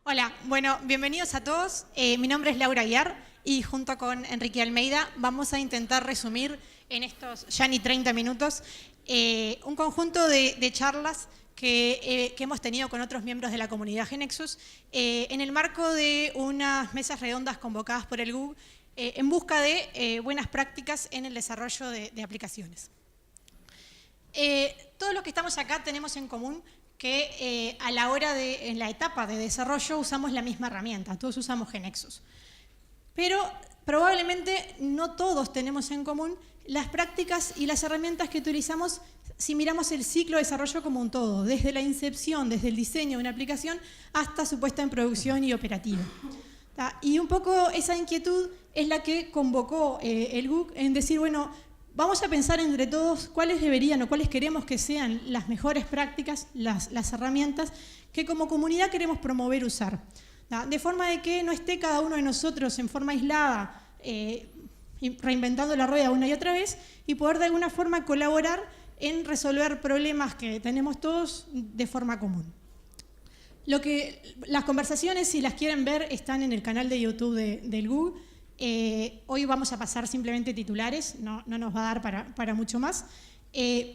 Hola, bueno, bienvenidos a todos. Mi nombre es Laura Aguiar y junto con Enrique Almeida vamos a intentar resumir en estos ya ni 30 minutos un conjunto de charlas que hemos tenido con otros miembros de la comunidad GeneXus en el marco de unas mesas redondas convocadas por el GUG en busca de buenas prácticas en el desarrollo de aplicaciones. Todos los que estamos acá tenemos en común que a la hora en la etapa de desarrollo usamos la misma herramienta, todos usamos GeneXus. Pero probablemente no todos tenemos en común las prácticas y las herramientas que utilizamos si miramos el ciclo de desarrollo como un todo, desde la incepción, desde el diseño de una aplicación hasta su puesta en producción y operativa. Y un poco esa inquietud es la que convocó el GUG en decir, bueno, vamos a pensar entre todos cuáles deberían o cuáles queremos que sean las mejores prácticas, las herramientas que como comunidad queremos promover usar. De forma de que no esté cada uno de nosotros en forma aislada reinventando la rueda una y otra vez y poder de alguna forma colaborar en resolver problemas que tenemos todos de forma común. Las conversaciones, si las quieren ver, están en el canal de YouTube del GUG. Hoy vamos a pasar simplemente titulares, no nos va a dar para mucho más,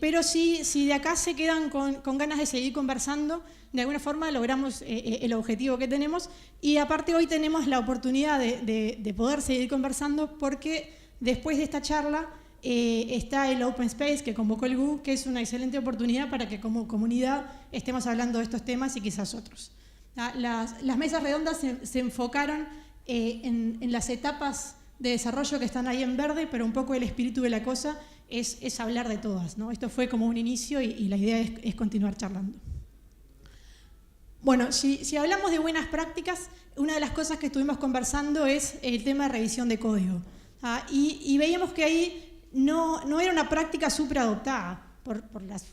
pero si de acá se quedan con ganas de seguir conversando, de alguna forma logramos el objetivo que tenemos y aparte hoy tenemos la oportunidad de poder seguir conversando porque después de esta charla está el Open Space que convocó el GUG, que es una excelente oportunidad para que como comunidad estemos hablando de estos temas y quizás otros. Las mesas redondas se enfocaron en las etapas de desarrollo que están ahí en verde, pero un poco el espíritu de la cosa es hablar de todas, ¿no? Esto fue como un inicio y la idea es continuar charlando. Bueno, si hablamos de buenas prácticas, una de las cosas que estuvimos conversando es el tema de revisión de código. Y veíamos que ahí no era una práctica súper adoptada por las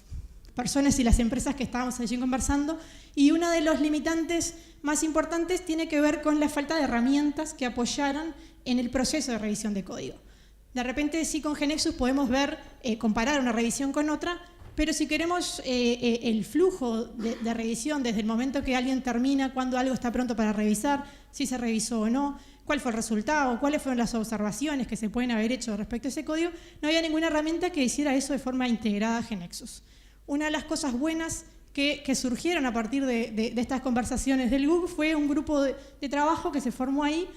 personas y las empresas que estábamos allí conversando, y uno de los limitantes más importantes tiene que ver con la falta de herramientas que apoyaran en el proceso de revisión de código. De repente sí con GeneXus podemos ver, comparar una revisión con otra, pero si queremos el flujo de revisión desde el momento que alguien termina, cuando algo está pronto para revisar, si se revisó o no, cuál fue el resultado, cuáles fueron las observaciones que se pueden haber hecho respecto a ese código, no había ninguna herramienta que hiciera eso de forma integrada a GeneXus. Una de las cosas buenas que surgieron a partir de estas conversaciones del GUG fue un grupo de trabajo que se formó ahí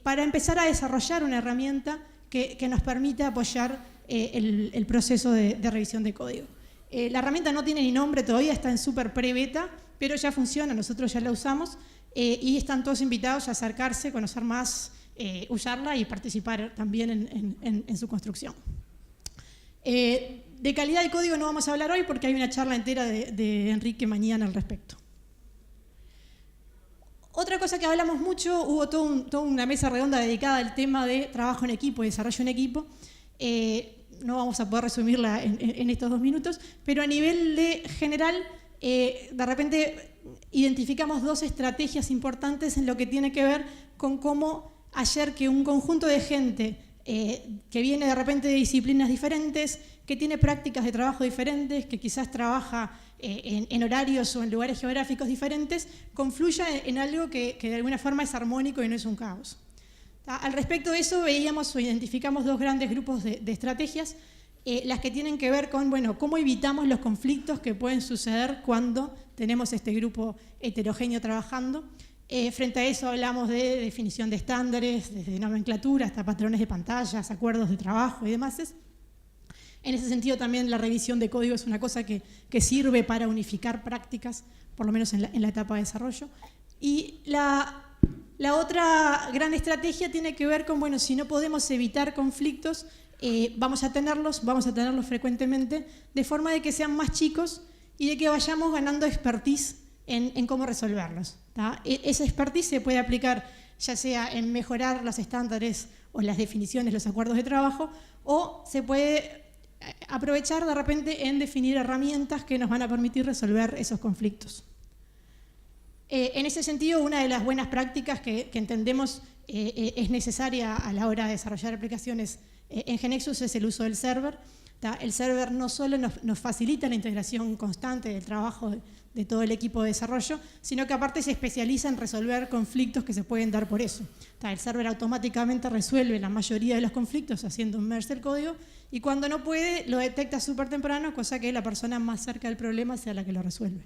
para empezar a desarrollar una herramienta que nos permita apoyar el proceso de revisión de código. La herramienta no tiene ni nombre todavía, está en súper pre-beta, pero ya funciona, nosotros ya la usamos y están todos invitados a acercarse, conocer más, usarla y participar también en su construcción. De calidad de código no vamos a hablar hoy porque hay una charla entera de Enrique mañana al respecto. Otra cosa que hablamos mucho, hubo toda una mesa redonda dedicada al tema de trabajo en equipo y desarrollo en equipo. No vamos a poder resumirla en estos 2 minutos, pero a nivel general, de repente identificamos 2 estrategias importantes en lo que tiene que ver con cómo hacer que un conjunto de gente que viene de repente de disciplinas diferentes, que tiene prácticas de trabajo diferentes, que quizás trabaja en horarios o en lugares geográficos diferentes, confluya en algo que de alguna forma es armónico y no es un caos. Al respecto de eso veíamos o identificamos 2 grandes grupos de estrategias, las que tienen que ver con, bueno, cómo evitamos los conflictos que pueden suceder cuando tenemos este grupo heterogéneo trabajando. Frente a eso hablamos de definición de estándares, desde nomenclatura hasta patrones de pantallas, acuerdos de trabajo y demás. En ese sentido también la revisión de código es una cosa que sirve para unificar prácticas, por lo menos en la etapa de desarrollo. Y la otra gran estrategia tiene que ver con, bueno, si no podemos evitar conflictos, vamos a tenerlos frecuentemente, de forma de que sean más chicos y de que vayamos ganando expertise en cómo resolverlos. Esa expertise se puede aplicar ya sea en mejorar los estándares o las definiciones, los acuerdos de trabajo, o se puede aprovechar de repente en definir herramientas que nos van a permitir resolver esos conflictos. En ese sentido, una de las buenas prácticas que entendemos es necesaria a la hora de desarrollar aplicaciones en GeneXus es el uso del server. El server no solo nos facilita la integración constante del trabajo de todo el equipo de desarrollo, sino que aparte se especializa en resolver conflictos que se pueden dar por eso. El server automáticamente resuelve la mayoría de los conflictos haciendo un merge del código y cuando no puede lo detecta súper temprano, cosa que la persona más cerca del problema sea la que lo resuelve.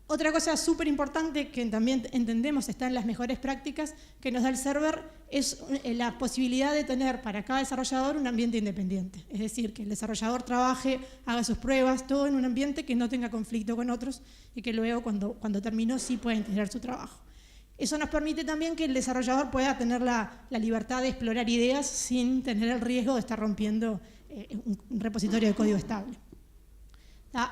Otra cosa súper importante que también entendemos está en las mejores prácticas que nos da el server es la posibilidad de tener para cada desarrollador un ambiente independiente. Es decir, que el desarrollador trabaje, haga sus pruebas, todo en un ambiente que no tenga conflicto con otros y que luego cuando terminó sí pueda integrar su trabajo. Eso nos permite también que el desarrollador pueda tener la libertad de explorar ideas sin tener el riesgo de estar rompiendo un repositorio de código estable.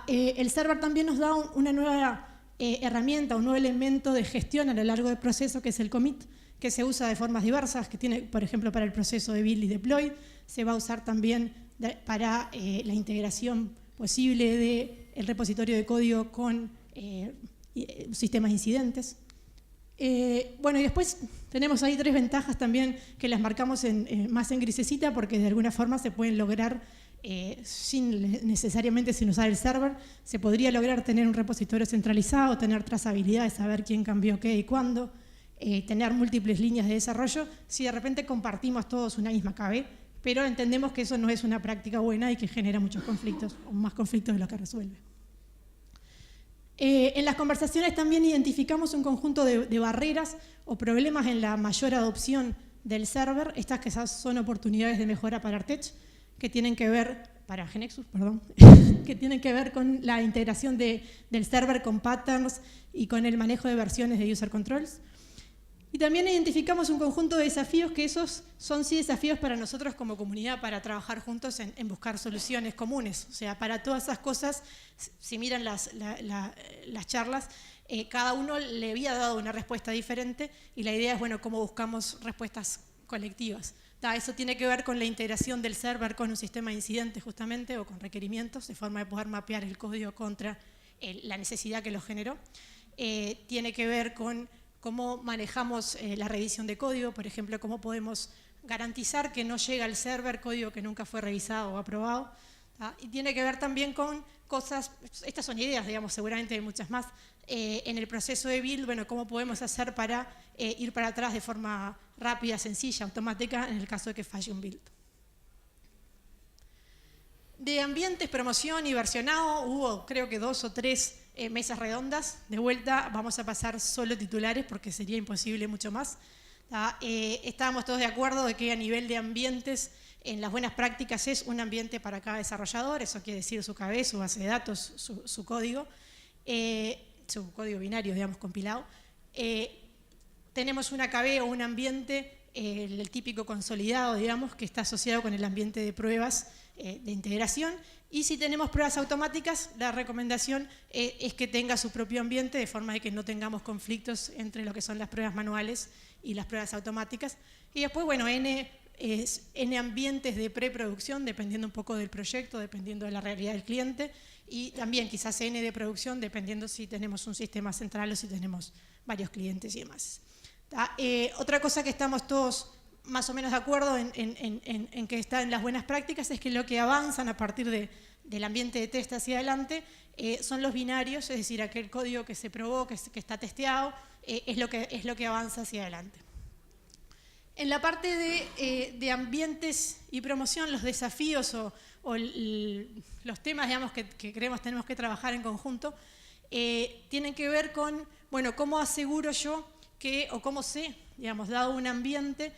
El server también nos da una nueva herramienta, un nuevo elemento de gestión a lo largo del proceso, que es el commit, que se usa de formas diversas, que tiene, por ejemplo, para el proceso de build y deploy, se va a usar también para la integración posible del repositorio de código con sistemas incidentes. Bueno, y después tenemos ahí 3 ventajas también que las marcamos más en grisecita porque de alguna forma se pueden lograr necesariamente sin usar el server. Se podría lograr tener un repositorio centralizado, tener trazabilidad de saber quién cambió qué y cuándo, tener múltiples líneas de desarrollo si de repente compartimos todos una misma KB, pero entendemos que eso no es una práctica buena y que genera muchos conflictos, o más conflictos de lo que resuelve. En las conversaciones también identificamos un conjunto de barreras o problemas en la mayor adopción del server, estas que son oportunidades de mejora para Artech, que tienen que ver, para GeneXus, perdón, que tienen que ver con la integración del server con patterns y con el manejo de versiones de user controls. Y también identificamos un conjunto de desafíos que esos son sí desafíos para nosotros como comunidad para trabajar juntos en buscar soluciones comunes. O sea, para todas esas cosas, si miran las charlas, cada uno le había dado una respuesta diferente y la idea es, bueno, cómo buscamos respuestas colectivas. Eso tiene que ver con la integración del server con un sistema de incidentes justamente o con requerimientos de forma de poder mapear el código contra la necesidad que lo generó. Tiene que ver con cómo manejamos la revisión de código, por ejemplo, cómo podemos garantizar que no llega al server código que nunca fue revisado o aprobado. Y tiene que ver también con cosas, estas son ideas, digamos, seguramente hay muchas más, en el proceso de build, bueno, cómo podemos hacer para ir para atrás de forma rápida, sencilla, automática, en el caso de que falle un build. De ambientes, promoción y versionado hubo creo que 2 o 3 mesas redondas. De vuelta vamos a pasar solo titulares porque sería imposible mucho más. Estábamos todos de acuerdo de que a nivel de ambientes en las buenas prácticas es un ambiente para cada desarrollador, eso quiere decir su KB, su base de datos, su código binario, digamos, compilado. Tenemos una KB o un ambiente, el típico consolidado, digamos, que está asociado con el ambiente de pruebas de integración. Y si tenemos pruebas automáticas, la recomendación es que tenga su propio ambiente, de forma de que no tengamos conflictos entre lo que son las pruebas manuales y las pruebas automáticas. Y después, bueno, N ambientes de preproducción, dependiendo un poco del proyecto, dependiendo de la realidad del cliente. Y también quizás N de producción, dependiendo si tenemos un sistema central o si tenemos varios clientes y demás. Otra cosa que estamos todos más o menos de acuerdo en que está en las buenas prácticas es que lo que avanzan a partir del ambiente de test hacia adelante son los binarios, es decir, aquel código que se probó, que está testeado, es lo que avanza hacia adelante. En la parte de ambientes y promoción, los desafíos o los temas, digamos, que creemos tenemos que trabajar en conjunto, tienen que ver con, bueno, cómo aseguro yo o cómo sé, digamos, dado un ambiente,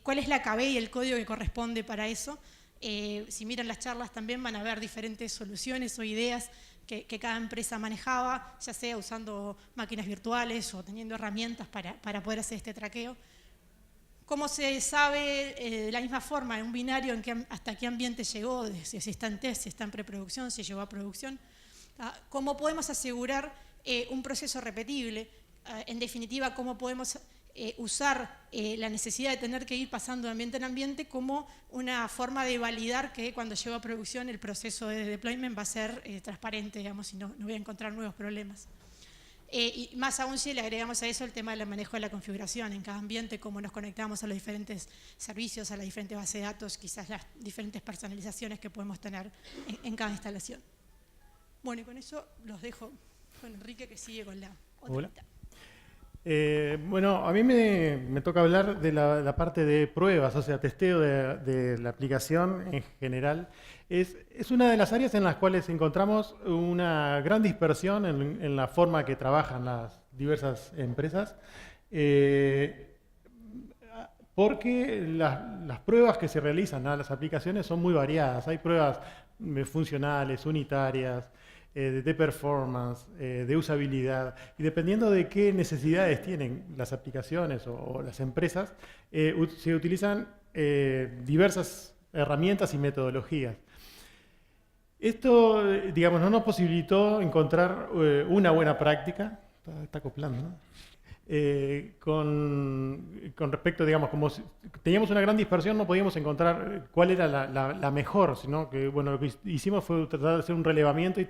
cuál es la KB y el código que corresponde para eso. Si miran las charlas también van a ver diferentes soluciones o ideas que cada empresa manejaba, ya sea usando máquinas virtuales o teniendo herramientas para poder hacer este traqueo. ¿Cómo se sabe de la misma forma en un binario hasta qué ambiente llegó, si está en test, si está en preproducción, si llegó a producción? ¿Cómo podemos asegurar un proceso repetible? En definitiva, ¿cómo podemos usar la necesidad de tener que ir pasando de ambiente en ambiente como una forma de validar que cuando llego a producción el proceso de deployment va a ser transparente, digamos, y no voy a encontrar nuevos problemas? Y más aún si le agregamos a eso el tema del manejo de la configuración en cada ambiente, cómo nos conectamos a los diferentes servicios, a las diferentes bases de datos, quizás las diferentes personalizaciones que podemos tener en cada instalación. Bueno, y con eso los dejo con Enrique, que sigue con la otra Hola. mitad. Bueno, a mí me toca hablar de la parte de pruebas, o sea, testeo de la aplicación en general. Es una de las áreas en las cuales encontramos una gran dispersión en la forma que trabajan las diversas empresas, porque las pruebas que se realizan a las aplicaciones son muy variadas. Hay pruebas funcionales, unitarias, de performance, de usabilidad, y dependiendo de qué necesidades tienen las aplicaciones o las empresas, se utilizan diversas herramientas y metodologías. Esto, digamos, no nos posibilitó encontrar una buena práctica, está acoplando, ¿no? Con respecto, digamos, como si teníamos una gran dispersión, no podíamos encontrar cuál era la mejor, sino que, bueno, lo que hicimos fue tratar de hacer un relevamiento y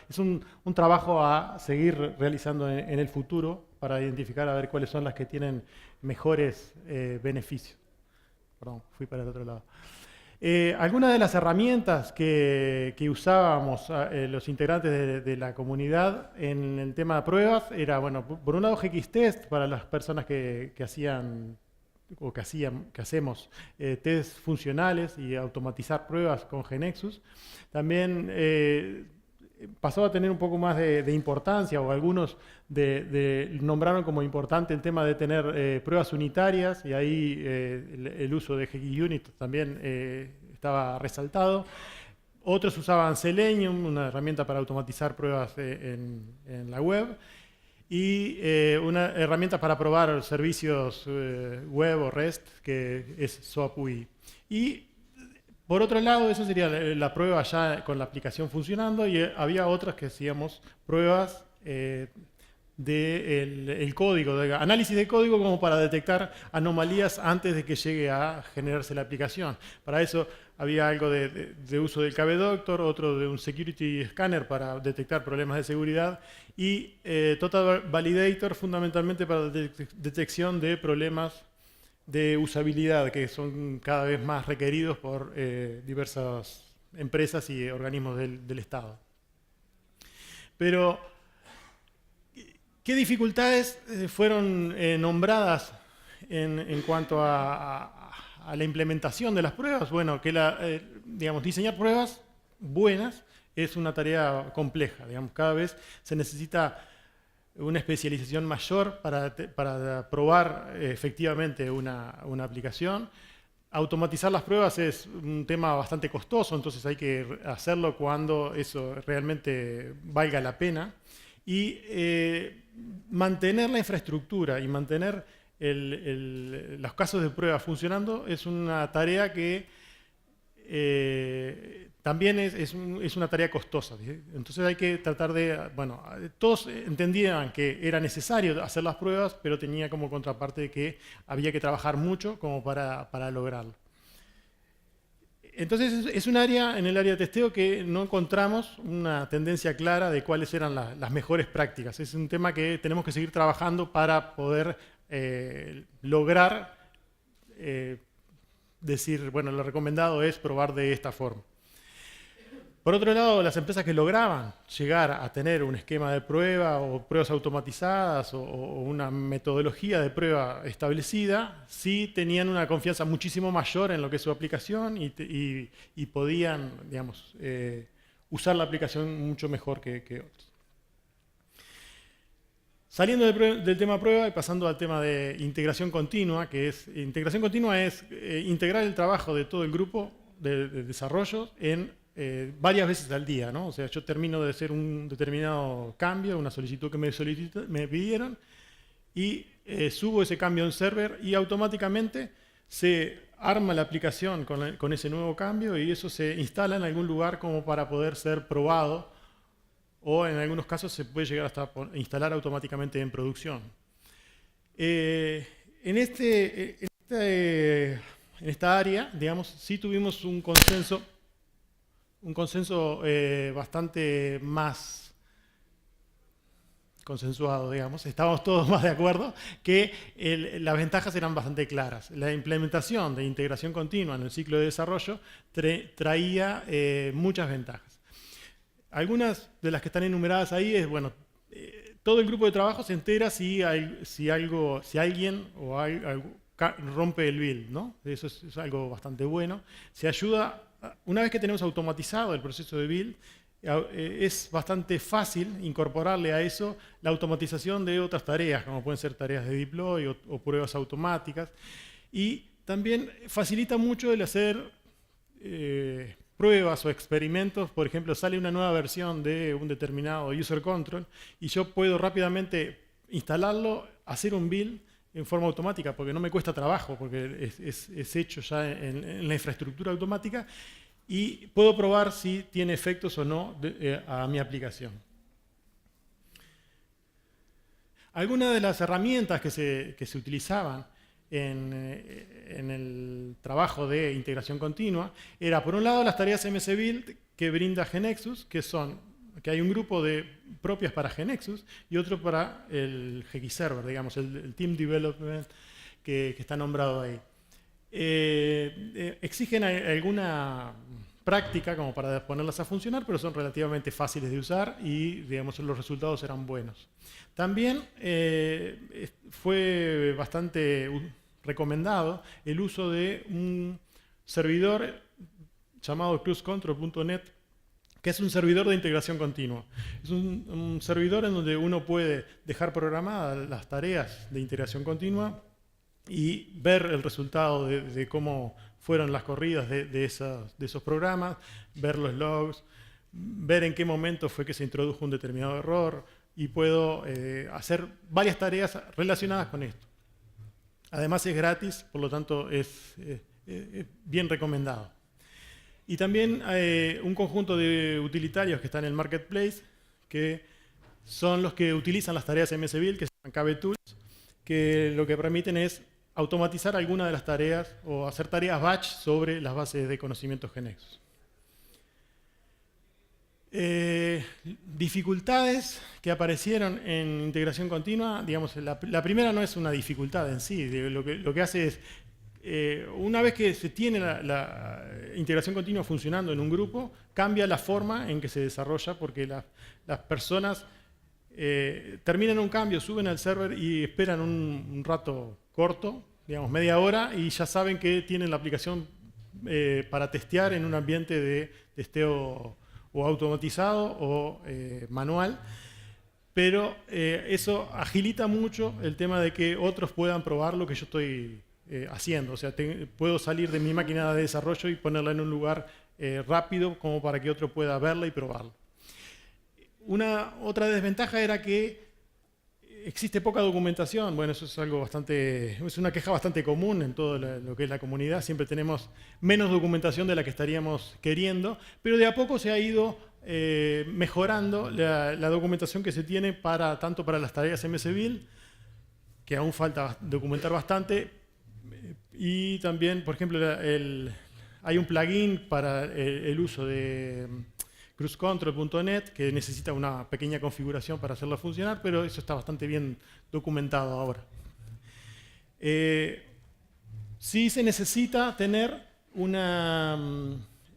es un trabajo a seguir realizando en el futuro para identificar a ver cuáles son las que tienen mejores beneficios. Perdón, fui para el otro lado. Algunas de las herramientas que usábamos los integrantes de la comunidad en el tema de pruebas era, bueno, por un lado GXTest para las personas que hacían o que hacemos test funcionales y automatizar pruebas con GeneXus. También pasó a tener un poco más de importancia, o algunos nombraron como importante el tema de tener pruebas unitarias, y ahí el uso de GXUnit también estaba resaltado. Otros usaban Selenium, una herramienta para automatizar pruebas en la web, y una herramienta para probar servicios web o REST, que es SOAP-UI. Y por otro lado, eso sería la prueba ya con la aplicación funcionando, y había otras que hacíamos pruebas del código, de análisis de código, como para detectar anomalías antes de que llegue a generarse la aplicación. Para eso había algo de uso del KBDoctor, otro de un Security Scanner para detectar problemas de seguridad, y Total Validator fundamentalmente para detección de problemas de usabilidad, que son cada vez más requeridos por diversas empresas y organismos del Estado. Pero, ¿qué dificultades fueron nombradas en cuanto a la implementación de las pruebas? Bueno, que digamos, diseñar pruebas buenas es una tarea compleja. Digamos, cada vez se necesita una especialización mayor para probar efectivamente una aplicación. Automatizar las pruebas es un tema bastante costoso, entonces hay que hacerlo cuando eso realmente valga la pena. Y mantener la infraestructura y mantener los casos de prueba funcionando es una tarea que también es una tarea costosa. Entonces hay que tratar de, bueno, todos entendían que era necesario hacer las pruebas, pero tenía como contraparte que había que trabajar mucho como para lograrlo. Entonces es un área, en el área de testeo, que no encontramos una tendencia clara de cuáles eran las mejores prácticas. Es un tema que tenemos que seguir trabajando para poder lograr decir, bueno, lo recomendado es probar de esta forma. Por otro lado, las empresas que lograban llegar a tener un esquema de prueba o pruebas automatizadas o una metodología de prueba establecida, sí tenían una confianza muchísimo mayor en lo que es su aplicación y podían, digamos, usar la aplicación mucho mejor que otros. Saliendo del tema prueba y pasando al tema de integración continua, integración continua es integrar el trabajo de todo el grupo de desarrollo en varias veces al día, ¿no? O sea, yo termino de hacer un determinado cambio, una solicitud que me pidieron, y subo ese cambio en server, y automáticamente se arma la aplicación con ese nuevo cambio, y eso se instala en algún lugar como para poder ser probado, o en algunos casos se puede llegar hasta instalar automáticamente en producción. En esta área, digamos, sí tuvimos un consenso bastante más consensuado, digamos. Estábamos todos más de acuerdo que las ventajas eran bastante claras. La implementación de integración continua en el ciclo de desarrollo traía muchas ventajas. Algunas de las que están enumeradas ahí es, bueno, todo el grupo de trabajo se entera si alguien rompe el build, ¿no? Eso es algo bastante bueno. Se ayuda, una vez que tenemos automatizado el proceso de build, es bastante fácil incorporarle a eso la automatización de otras tareas, como pueden ser tareas de deploy o pruebas automáticas. Y también facilita mucho el hacer pruebas o experimentos. Por ejemplo, sale una nueva versión de un determinado user control y yo puedo rápidamente instalarlo, hacer un build en forma automática, porque no me cuesta trabajo, porque es hecho ya en la infraestructura automática, y puedo probar si tiene efectos o no a mi aplicación. Algunas de las herramientas que se utilizaban en el trabajo de integración continua era, por un lado, las tareas MSBuild que brinda GNexus, que hay un grupo propias para GNexus y otro para el GXServer, digamos, el Team Development que está nombrado ahí. Exigen alguna práctica como para ponerlas a funcionar, pero son relativamente fáciles de usar y, digamos, los resultados eran buenos. También fue bastante recomendado el uso de un servidor llamado cruisecontrol.net, que es un servidor de integración continua. Es un servidor en donde uno puede dejar programadas las tareas de integración continua y ver el resultado de cómo fueron las corridas de esos programas, ver los logs, ver en qué momento fue que se introdujo un determinado error, y puedo hacer varias tareas relacionadas con esto. Además es gratis, por lo tanto es bien recomendado. Y también un conjunto de utilitarios que están en el marketplace, que son los que utilizan las tareas MSBuild, que se llaman KBTools, que lo que permiten es automatizar algunas de las tareas o hacer tareas batch sobre las bases de conocimientos GNexus. Dificultades que aparecieron en integración continua, digamos, la primera no es una dificultad en sí, lo que hace es, una vez que se tiene la integración continua funcionando en un grupo, cambia la forma en que se desarrolla, porque las personas terminan un cambio, suben al server y esperan un rato corto, digamos media hora, y ya saben que tienen la aplicación para testear en un ambiente de testeo o automatizado o manual, pero eso agilita mucho el tema de que otros puedan probar lo que yo estoy haciendo. O sea, puedo salir de mi máquina de desarrollo y ponerla en un lugar rápido como para que otro pueda verla y probarla. Otra desventaja era que existe poca documentación. Bueno, eso es algo es una queja bastante común en todo lo que es la comunidad. Siempre tenemos menos documentación de la que estaríamos queriendo, pero de a poco se ha ido mejorando la documentación que se tiene tanto para las tareas MSBuild, que aún falta documentar bastante, y también, por ejemplo, hay un plugin para el uso de cruisecontrol.net que necesita una pequeña configuración para hacerlo funcionar, pero eso está bastante bien documentado ahora. Sí se necesita tener una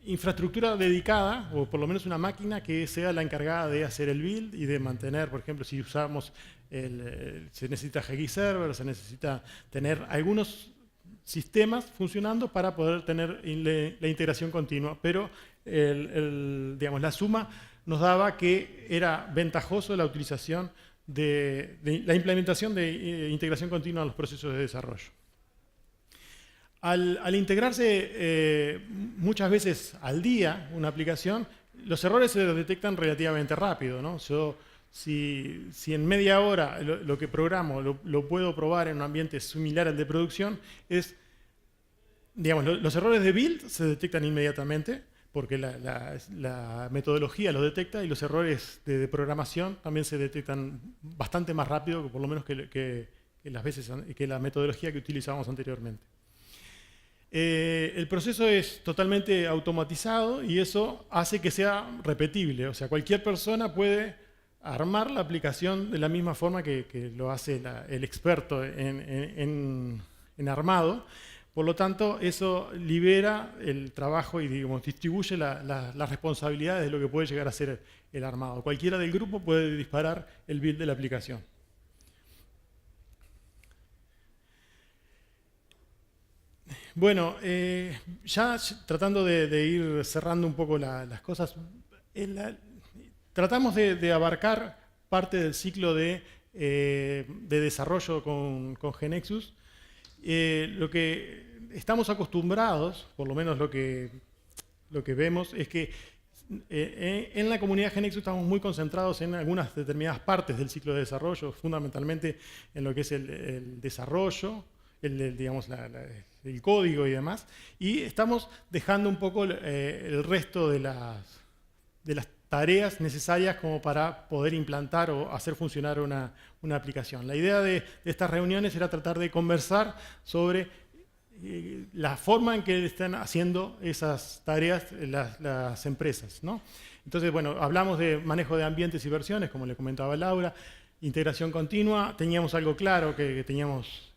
infraestructura dedicada, o por lo menos una máquina que sea la encargada de hacer el build y de mantener, por ejemplo, si usamos se necesita GXServer, se necesita tener algunos sistemas funcionando para poder tener la integración continua, pero digamos, la suma nos daba que era ventajoso la utilización la implementación de integración continua en los procesos de desarrollo. Al integrarse muchas veces al día una aplicación, los errores se detectan relativamente rápido, ¿no? Si en media hora lo que programo lo puedo probar en un ambiente similar al de producción, digamos, los errores de build se detectan inmediatamente, porque la metodología los detecta, y los errores de programación también se detectan bastante más rápido, por lo menos que la metodología que utilizábamos anteriormente. El proceso es totalmente automatizado y eso hace que sea repetible. O sea, cualquier persona puede armar la aplicación de la misma forma que lo hace el experto en armado, Por lo tanto, eso libera el trabajo y digamos, distribuye las responsabilidades de lo que puede llegar a ser el armado. Cualquiera del grupo puede disparar el build de la aplicación. Bueno, ya tratando de ir cerrando un poco las cosas, tratamos de abarcar parte del ciclo de desarrollo con GeneXus. Lo que estamos acostumbrados, por lo menos lo que vemos, es que en la comunidad GeneXus estamos muy concentrados en algunas determinadas partes del ciclo de desarrollo, fundamentalmente en lo que es el desarrollo, digamos, el código y demás, y estamos dejando un poco el resto de las tareas necesarias como para poder implantar o hacer funcionar una aplicación. La idea de estas reuniones era tratar de conversar sobre la forma en que están haciendo esas tareas las empresas, ¿no? Entonces, bueno, hablamos de manejo de ambientes y versiones, como le comentaba Laura, integración continua, teníamos algo claro, que teníamos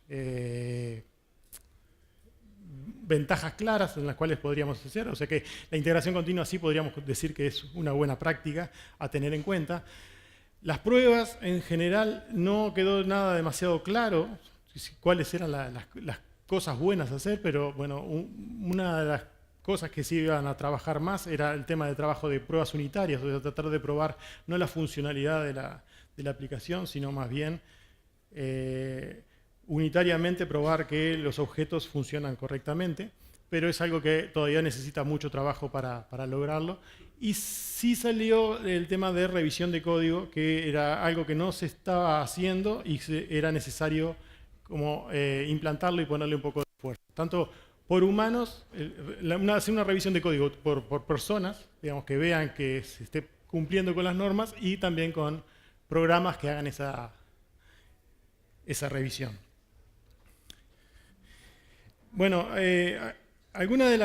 ventajas claras en las cuales podríamos hacer, o sea que la integración continua sí podríamos decir que es una buena práctica a tener en cuenta. Las pruebas en general no quedó nada demasiado claro cuáles eran las cosas buenas a hacer, pero bueno, una de las cosas que sí iban a trabajar más era el tema de trabajo de pruebas unitarias, o sea, tratar de probar no la funcionalidad de la aplicación, sino más bien unitariamente probar que los objetos funcionan correctamente, pero es algo que todavía necesita mucho trabajo para lograrlo. Y sí salió el tema de revisión de código, que era algo que no se estaba haciendo y era necesario como implantarlo y ponerle un poco de esfuerzo. Tanto por humanos, hacer una revisión de código por personas, digamos, que vean que se esté cumpliendo con las normas, y también con programas que hagan esa revisión. Bueno, algunas de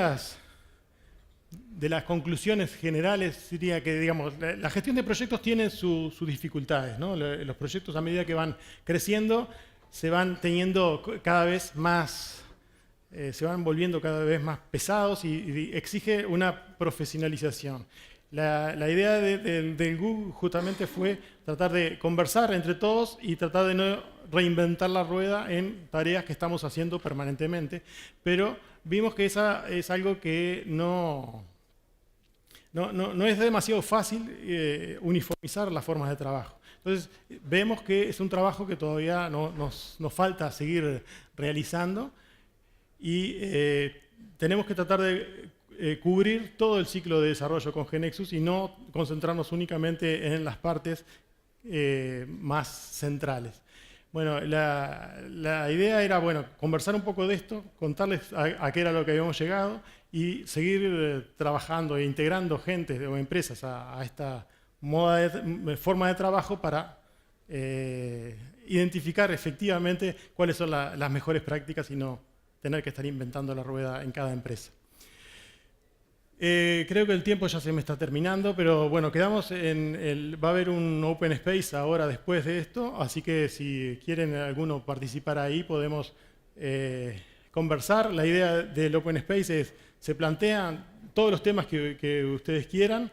las conclusiones generales sería que, digamos, la gestión de proyectos tiene sus dificultades, ¿no? Los proyectos, a medida que van creciendo, se van teniendo cada vez más, se van volviendo cada vez más pesados y exige una profesionalización. La idea del GUG justamente fue tratar de conversar entre todos y tratar de no reinventar la rueda en tareas que estamos haciendo permanentemente, pero vimos que esa es algo que no es demasiado fácil uniformizar las formas de trabajo. Entonces, vemos que es un trabajo que todavía nos falta seguir realizando y tenemos que tratar de cubrir todo el ciclo de desarrollo con GeneXus y no concentrarnos únicamente en las partes más centrales. Bueno, la idea era, bueno, conversar un poco de esto, contarles a qué era lo que habíamos llegado y seguir trabajando e integrando gente o empresas a esta forma de trabajo para identificar efectivamente cuáles son las mejores prácticas y no tener que estar inventando la rueda en cada empresa. Creo que el tiempo ya se me está terminando, pero bueno, quedamos va a haber un Open Space ahora después de esto, así que si quieren alguno participar ahí podemos conversar. La idea del Open Space es, se plantean todos los temas que ustedes quieran,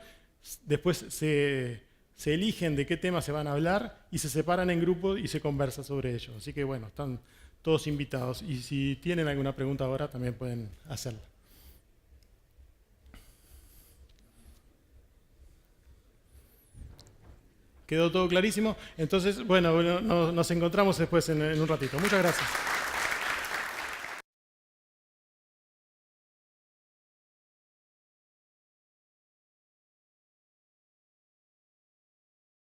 después se eligen de qué temas se van a hablar y se separan en grupos y se conversa sobre ello. Así que bueno, están todos invitados y si tienen alguna pregunta ahora también pueden hacerla. ¿Quedó todo clarísimo? Entonces, bueno, nos encontramos después en un ratito. Muchas gracias.